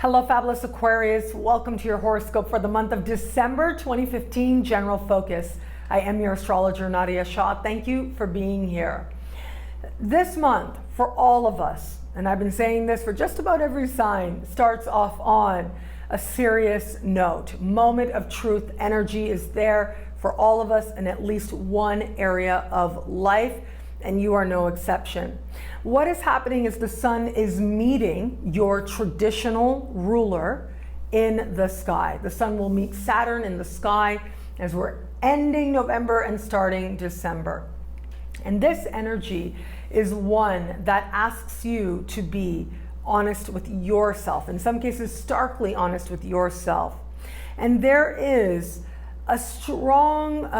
Hello, fabulous Aquarius. Welcome to your horoscope for the month of December 2015, General Focus. I am your astrologer, Nadiya Shah. Thank you for being here. This month, for all of us, and I've been saying this for just about every sign, starts off on a serious note. Moment of truth energy is there for all of us in at least one area of life, and you are no exception. What is happening is the sun is meeting your traditional ruler in the sky. The sun will meet Saturn in the sky as we're ending November and starting December. And this energy is one that asks you to be honest with yourself, in some cases starkly honest with yourself. And there is a strong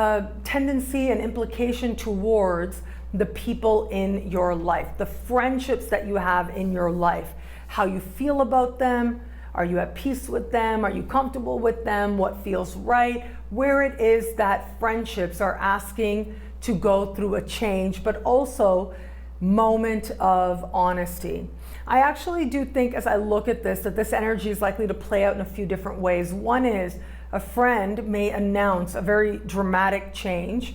tendency and implication towards the people in your life, the friendships that you have in your life, how you feel about them. Are you at peace with them? Are you comfortable with them? What feels right? Where it is that friendships are asking to go through a change, but also moment of honesty. I actually do think, as I look at this, that this energy is likely to play out in a few different ways. One is a friend may announce a very dramatic change,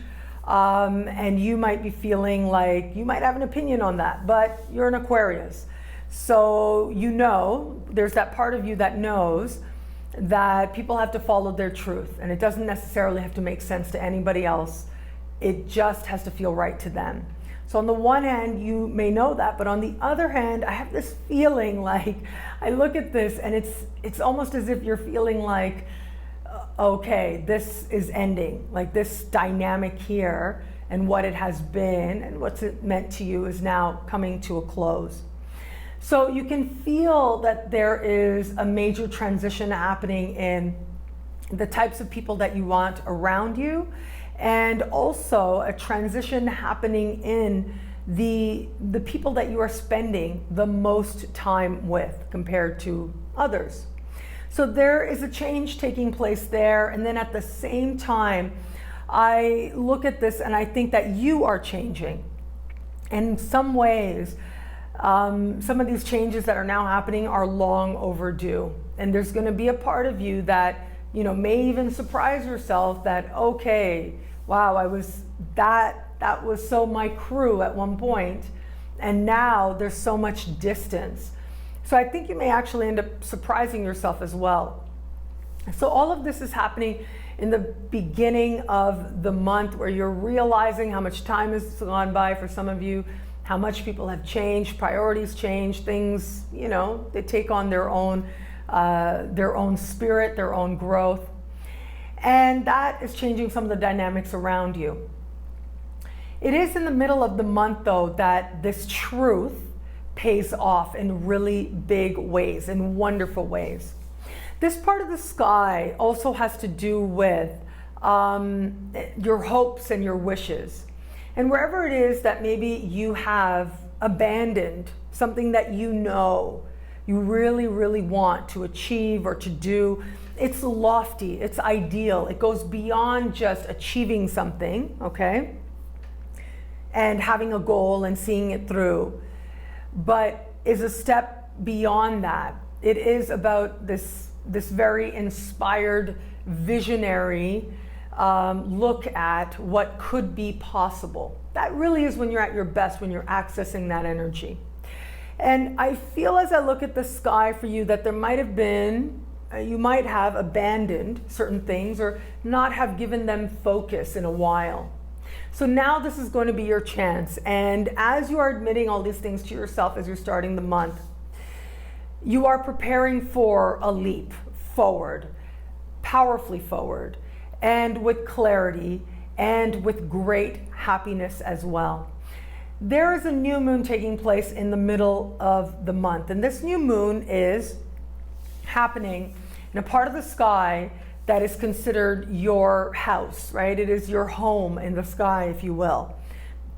and you might be feeling like you might have an opinion on that, but you're an Aquarius. So you know, there's that part of you that knows that people have to follow their truth, and it doesn't necessarily have to make sense to anybody else. It just has to feel right to them. So on the one hand, you may know that, but on the other hand, I have this feeling like, I look at this and it's almost as if you're feeling like, okay, this is ending. Like this dynamic here and what it has been and what's it meant to you is now coming to a close. So you can feel that there is a major transition happening in the types of people that you want around you, and also a transition happening in the people that you are spending the most time with compared to others. So there is a change taking place there, and then at the same time, I look at this and I think that you are changing. And in some ways, some of these changes that are now happening are long overdue. And there's going to be a part of you that, you know, may even surprise yourself that, okay, wow, that was so my crew at one point, and now there's so much distance. So I think you may actually end up surprising yourself as well. So all of this is happening in the beginning of the month, where you're realizing how much time has gone by for some of you, how much people have changed, priorities change, things, you know, they take on their own spirit, their own growth. And that is changing some of the dynamics around you. It is in the middle of the month, though, that this truth pays off in really big ways, in wonderful ways. This part of the sky also has to do with your hopes and your wishes. And wherever it is that maybe you have abandoned something that you know you really, really want to achieve or to do, it's lofty, it's ideal, it goes beyond just achieving something, okay, and having a goal and seeing it through, but is a step beyond that. It is about this very inspired, visionary look at what could be possible. That really is when you're at your best, when you're accessing that energy. And I feel as I look at the sky for you that there might have been, you might have abandoned certain things or not have given them focus in a while. So now this is going to be your chance. And as you are admitting all these things to yourself as you're starting the month, you are preparing for a leap forward, powerfully forward, and with clarity and with great happiness as well. There is a new moon taking place in the middle of the month, and this new moon is happening in a part of the sky that is considered your house, right? It is your home in the sky, if you will.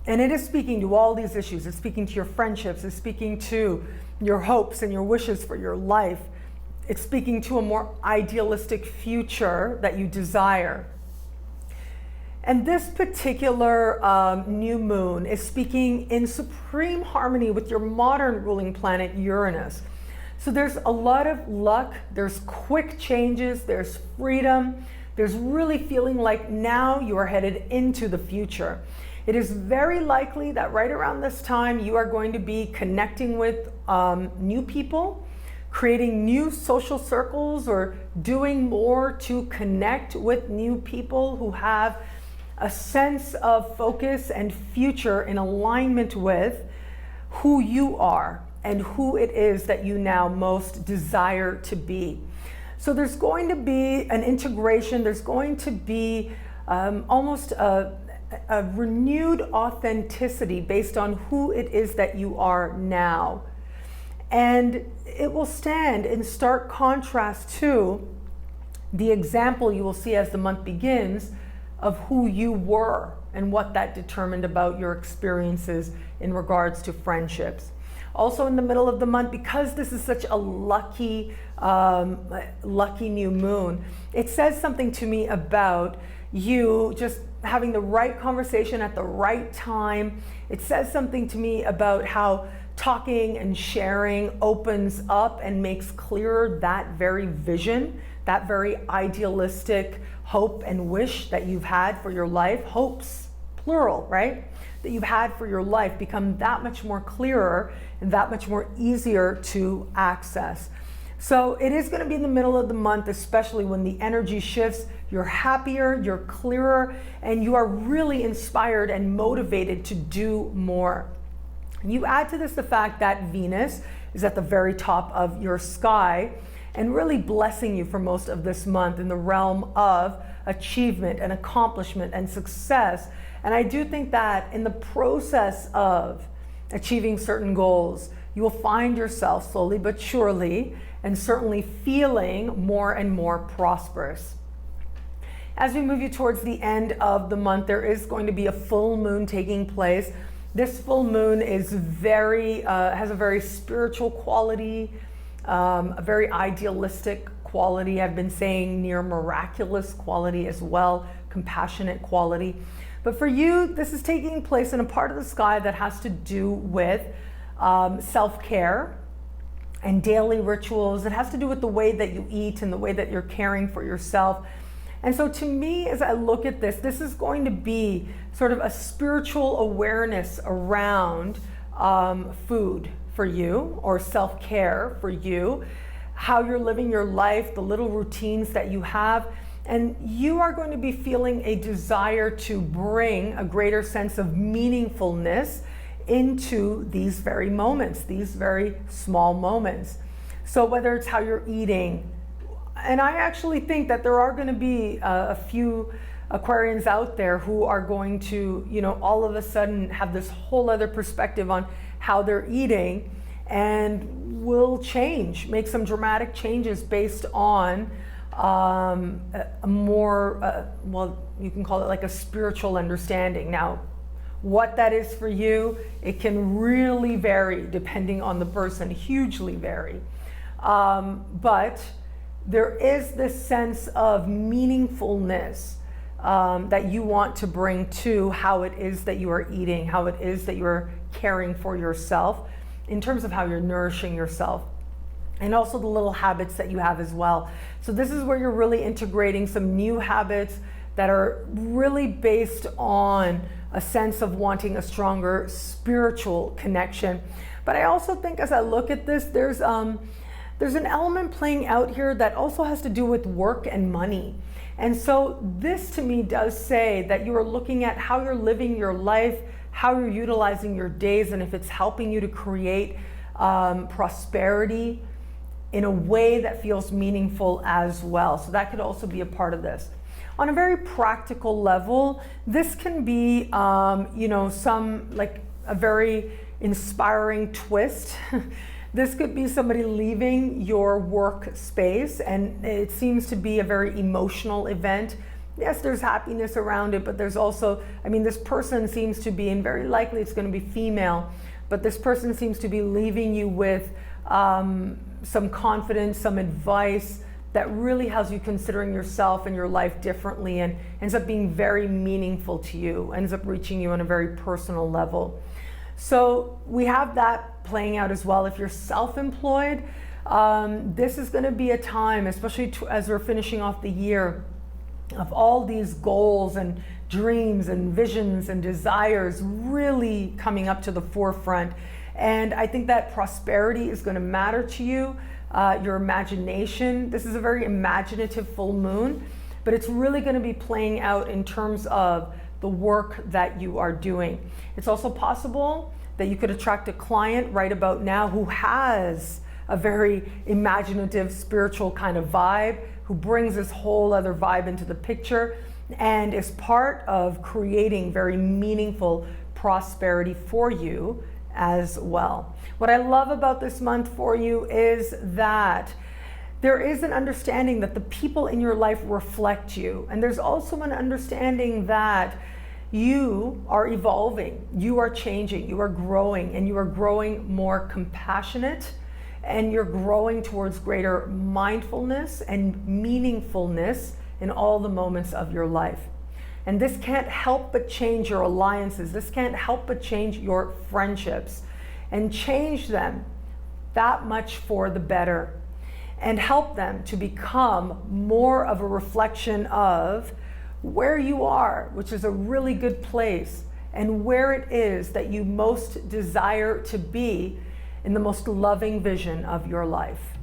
And it is speaking to all these issues. It's speaking to your friendships. It's speaking to your hopes and your wishes for your life. It's speaking to a more idealistic future that you desire. And this particular new moon is speaking in supreme harmony with your modern ruling planet, Uranus. So there's a lot of luck, there's quick changes, there's freedom, there's really feeling like now you are headed into the future. It is very likely that right around this time you are going to be connecting with new people, creating new social circles, or doing more to connect with new people who have a sense of focus and future in alignment with who you are and who it is that you now most desire to be. So there's going to be an integration, there's going to be almost a renewed authenticity based on who it is that you are now. And it will stand in stark contrast to the example you will see as the month begins of who you were and what that determined about your experiences in regards to friendships. Also in the middle of the month, because this is such a lucky new moon, it says something to me about you just having the right conversation at the right time. It says something to me about how talking and sharing opens up and makes clearer that very vision, that very idealistic hope and wish that you've had for your life. Hopes, plural, right? That you've had for your life become that much more clearer and that much more easier to access. So it is going to be in the middle of the month, especially when the energy shifts. You're happier, you're clearer, and you are really inspired and motivated to do more. You add to this the fact that Venus is at the very top of your sky and really blessing you for most of this month in the realm of achievement and accomplishment and success. And I do think that in the process of achieving certain goals, you will find yourself slowly but surely and certainly feeling more and more prosperous. As we move you towards the end of the month, there is going to be a full moon taking place. This full moon is has a very spiritual quality, a very idealistic quality. I've been saying near miraculous quality as well, compassionate quality. But for you, this is taking place in a part of the sky that has to do with self-care and daily rituals. It has to do with the way that you eat and the way that you're caring for yourself. And so to me, as I look at this, this is going to be sort of a spiritual awareness around food for you, or self-care for you, how you're living your life, the little routines that you have. And you are going to be feeling a desire to bring a greater sense of meaningfulness into these very moments, these very small moments. So whether it's how you're eating, and I actually think that there are going to be a few Aquarians out there who are going to, all of a sudden have this whole other perspective on how they're eating and will change, make some dramatic changes based on a more, you can call it like a spiritual understanding. Now, what that is for you, it can really vary depending on the person, hugely vary. But there is this sense of meaningfulness that you want to bring to how it is that you are eating, how it is that you are caring for yourself in terms of how you're nourishing yourself, and also the little habits that you have as well. So this is where you're really integrating some new habits that are really based on a sense of wanting a stronger spiritual connection. But I also think as I look at this, there's an element playing out here that also has to do with work and money. And so this to me does say that you are looking at how you're living your life, how you're utilizing your days, and if it's helping you to create prosperity in a way that feels meaningful as well. So that could also be a part of this. On a very practical level, this can be, some like a very inspiring twist. This could be somebody leaving your work space, and it seems to be a very emotional event. Yes, there's happiness around it, but there's also, this person seems to be, and very likely it's going to be female, but this person seems to be leaving you with some confidence, some advice that really has you considering yourself and your life differently, and ends up being very meaningful to you, ends up reaching you on a very personal level. So we have that playing out as well. If you're self-employed, This is going to be a time, especially as we're finishing off the year, of all these goals and dreams and visions and desires really coming up to the forefront. And I think that prosperity is going to matter to you, your imagination. This is a very imaginative full moon, but it's really going to be playing out in terms of the work that you are doing. It's also possible that you could attract a client right about now who has a very imaginative, spiritual kind of vibe, who brings this whole other vibe into the picture and is part of creating very meaningful prosperity for you as well. What I love about this month for you is that there is an understanding that the people in your life reflect you. And there's also an understanding that you are evolving, you are changing, you are growing, and you are growing more compassionate, and you're growing towards greater mindfulness and meaningfulness in all the moments of your life. And this can't help but change your alliances. This can't help but change your friendships and change them that much for the better and help them to become more of a reflection of where you are, which is a really good place, and where it is that you most desire to be in the most loving vision of your life.